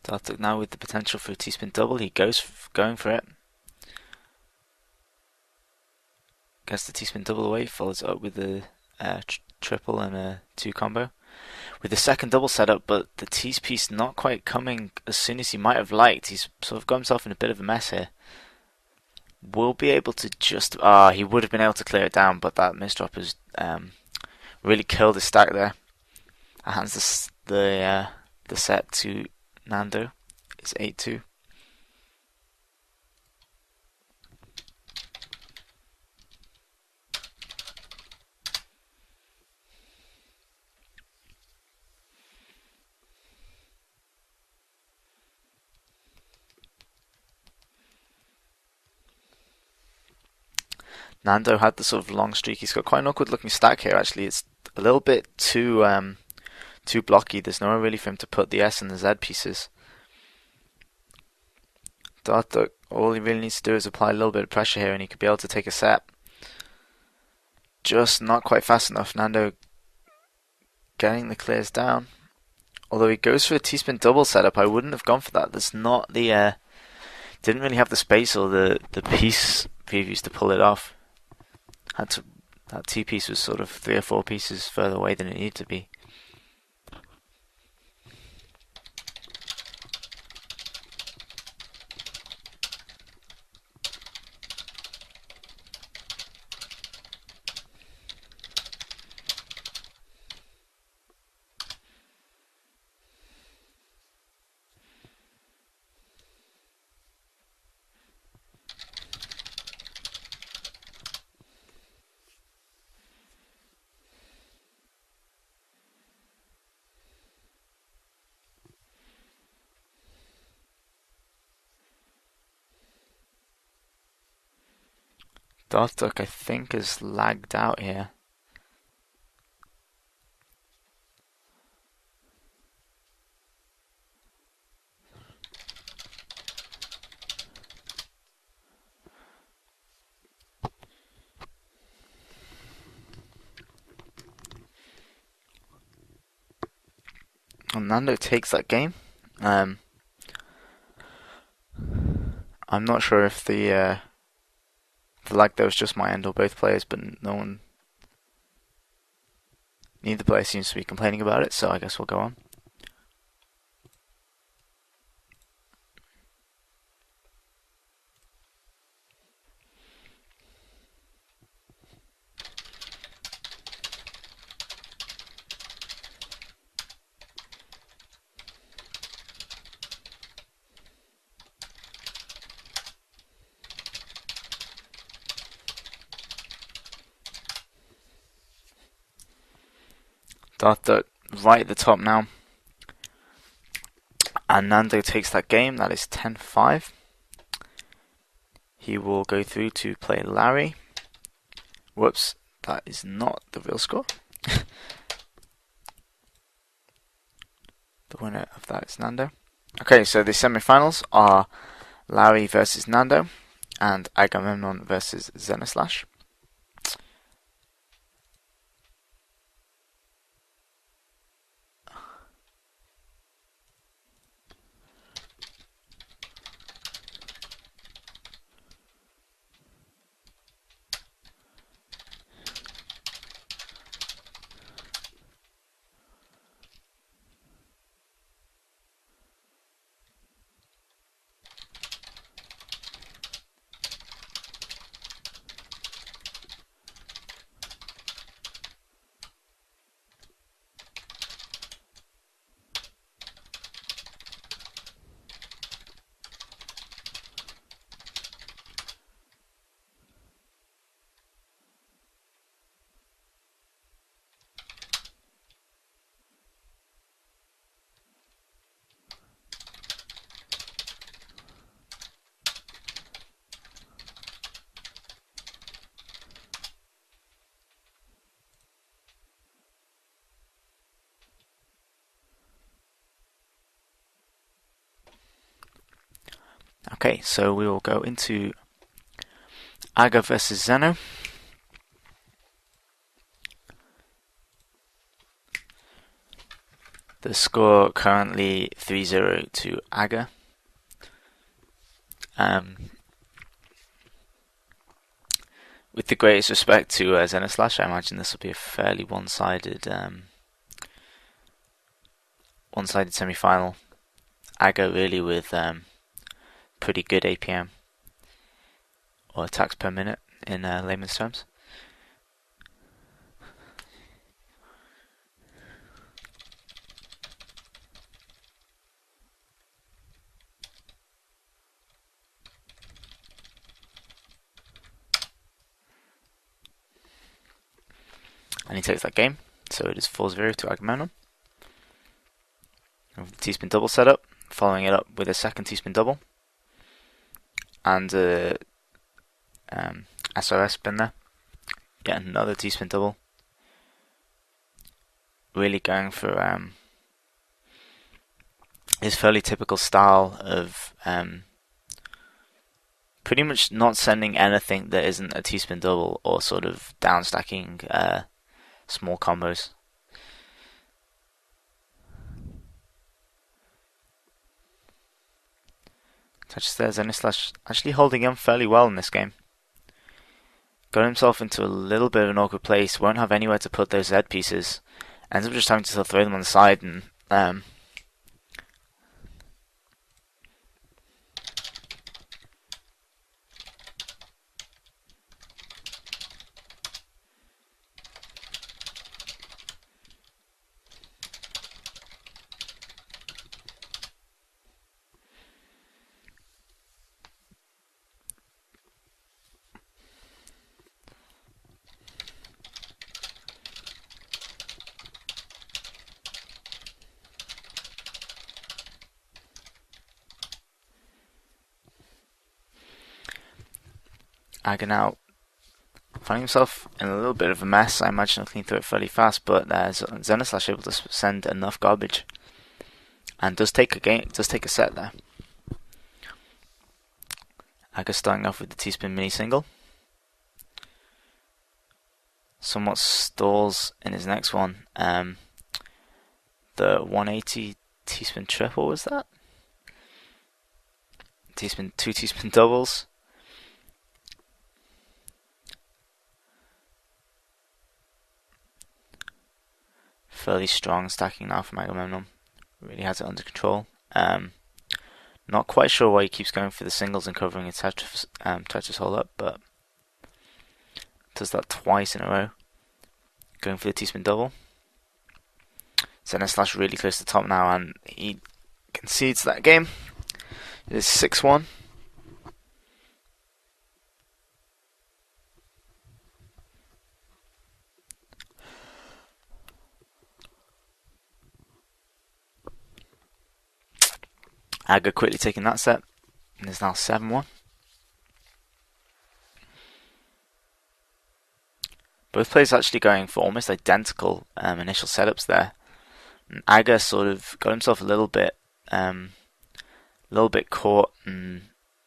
Dartuk now with the potential for a T-spin double. He going for it. Gets the T-spin double away. Follows it up with the triple and a 2 combo. With the second double setup, but the T-piece not quite coming as soon as he might have liked. He's sort of got himself in a bit of a mess here. Will be able to just... he would have been able to clear it down, but that misdrop has really killed his stack there. Hands the set to Nando. It's 8-2. Nando had the sort of long streak. He's got quite an awkward looking stack here actually. It's a little bit too blocky. There's nowhere really for him to put the S and the Z pieces. Dartuk, all he really needs to do is apply a little bit of pressure here and he could be able to take a set. Just not quite fast enough. Nando getting the clears down. Although he goes for a T-spin double setup, I wouldn't have gone for that. There's not the didn't really have the space or the piece previews to pull it off. That T piece was sort of 3 or 4 pieces further away than it needed to be. Dartuk, I think, is lagged out here. And Nando takes that game. I'm not sure if the lag there was just my end or both players, but neither player seems to be complaining about it, so I guess we'll go on. Dartuk right at the top now. And Nando takes that game. That is 10-5. He will go through to play Larry. Whoops, that is not the real score. The winner of that is Nando. Okay, so the semi-finals are Larry versus Nando and Agamemnon versus Xenoslash. Okay, so we will go into Aga versus Zeno. The score currently 3-0 to Aga. With the greatest respect to Xenoslash, I imagine this will be a fairly one-sided semi-final. Aga really with pretty good APM, or attacks per minute in layman's terms. And he takes that game, so it is 4-0 to Agamemnon. With the T-spin double setup, following it up with a second T-spin double, and SRS spin there. Yet another T-spin double. Really going for his fairly typical style of pretty much not sending anything that isn't a T-spin double or sort of down stacking small combos. Touches there, Xenoslash actually holding him fairly well in this game. Got himself into a little bit of an awkward place, won't have anywhere to put those Z pieces. Ends up just having to throw them on the side and Aga now finding himself in a little bit of a mess. I imagine he'll clean through it fairly fast, but Xenoslash able to send enough garbage and does take a set there. Aga starting off with the T-spin mini single. Somewhat stalls in his next one. The 180 T-spin triple was that? Two T-spin doubles. Fairly strong stacking now from Agamemnon. Really has it under control. Not quite sure why he keeps going for the singles and covering his Tetris hold up, but does that twice in a row. Going for the T-spin double. Xenoslash really close to the top now, and he concedes that game. It is 6-1. Aga quickly taking that set, and is now 7-1. Both players actually going for almost identical initial setups there. And Aga sort of got himself a little bit caught and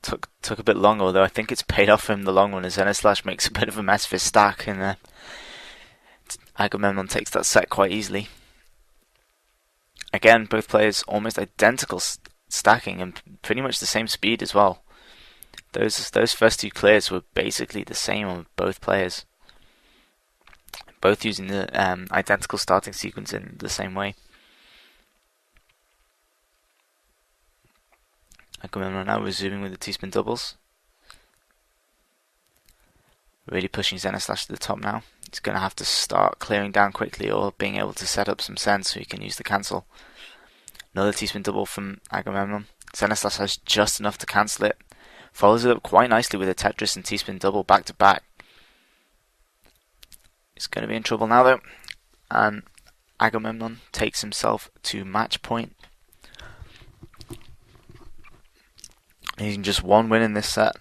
took a bit long, although I think it's paid off for him the long one as Xenoslash makes a bit of a mess of his stack, and Agamemnon takes that set quite easily. Again, both players almost identical stacking and pretty much the same speed as well. Those first two clears were basically the same on both players. Both using the identical starting sequence in the same way. Agamemnon now resuming with the T-spin doubles. Really pushing Xenoslash to the top now. He's going to have to start clearing down quickly or being able to set up some sense so he can use the cancel. Another T-spin double from Agamemnon. Xenoslash has just enough to cancel it. Follows it up quite nicely with a Tetris and T-spin double back to back. He's going to be in trouble now though. And Agamemnon takes himself to match point. Needing just one win in this set.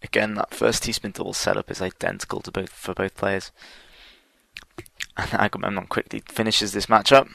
Again, that first T-spin double setup is identical to for both players. And Agamemnon quickly finishes this matchup.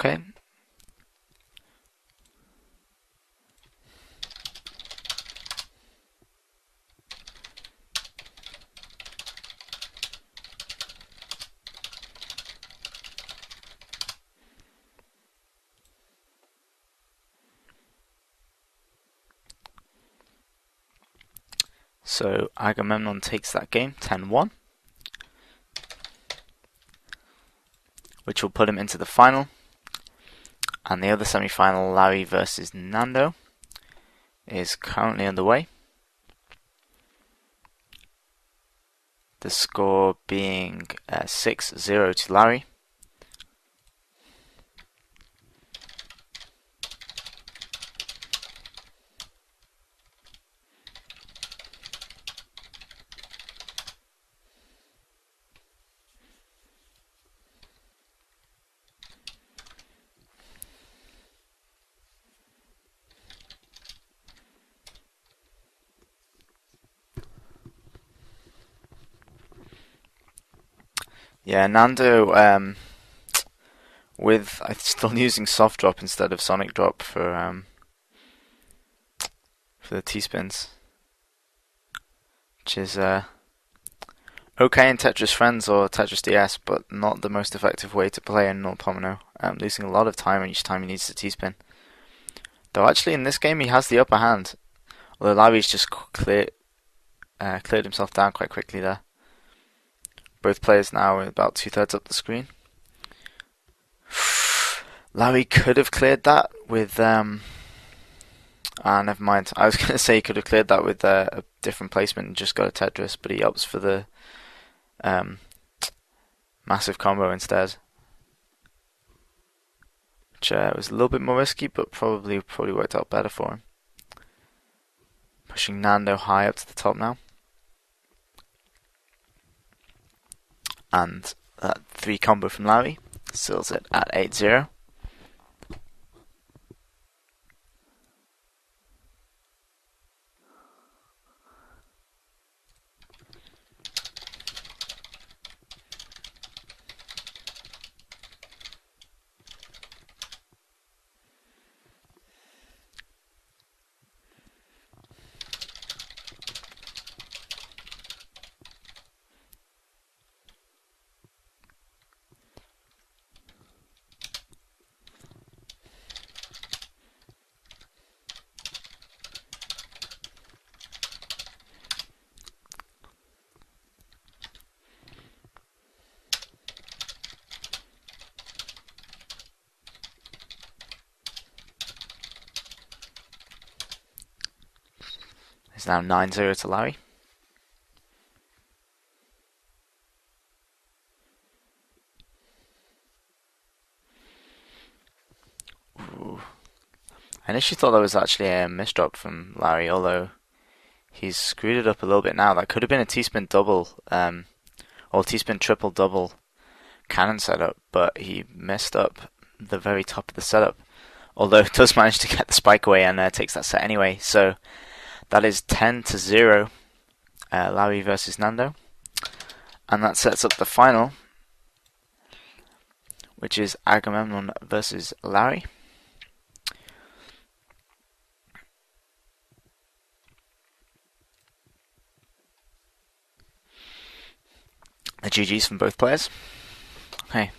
Okay. So Agamemnon takes that game 10-1, which will put him into the final. And the other semi-final, Larry versus Nando, is currently underway. The score being 6-0 to Larry. Yeah, Nando, with still using soft drop instead of sonic drop for the T-spins, which is okay in Tetris Friends or Tetris DS, but not the most effective way to play in Nullpomino. Losing a lot of time each time he needs to T-spin. Though actually in this game he has the upper hand, although Larry's just cleared himself down quite quickly there. Both players now are about 2/3 up the screen. Larry could have cleared that with never mind. I was going to say he could have cleared that with a different placement and just got a Tetris, but he opts for the massive combo instead, which was a little bit more risky, but probably worked out better for him. Pushing Nando high up to the top now. And that 3 combo from Larry seals it at 8-0. It's now 9-0 to Larry. Ooh. I initially thought that was actually a misdrop from Larry, although he's screwed it up a little bit now. That could have been a T-spin double, or T-spin triple double cannon setup, but he messed up the very top of the setup. Although it does manage to get the spike away and takes that set anyway. So that is 10-0, Larry versus Nando. And that sets up the final, which is Agamemnon versus Larry. The GG's from both players. Okay.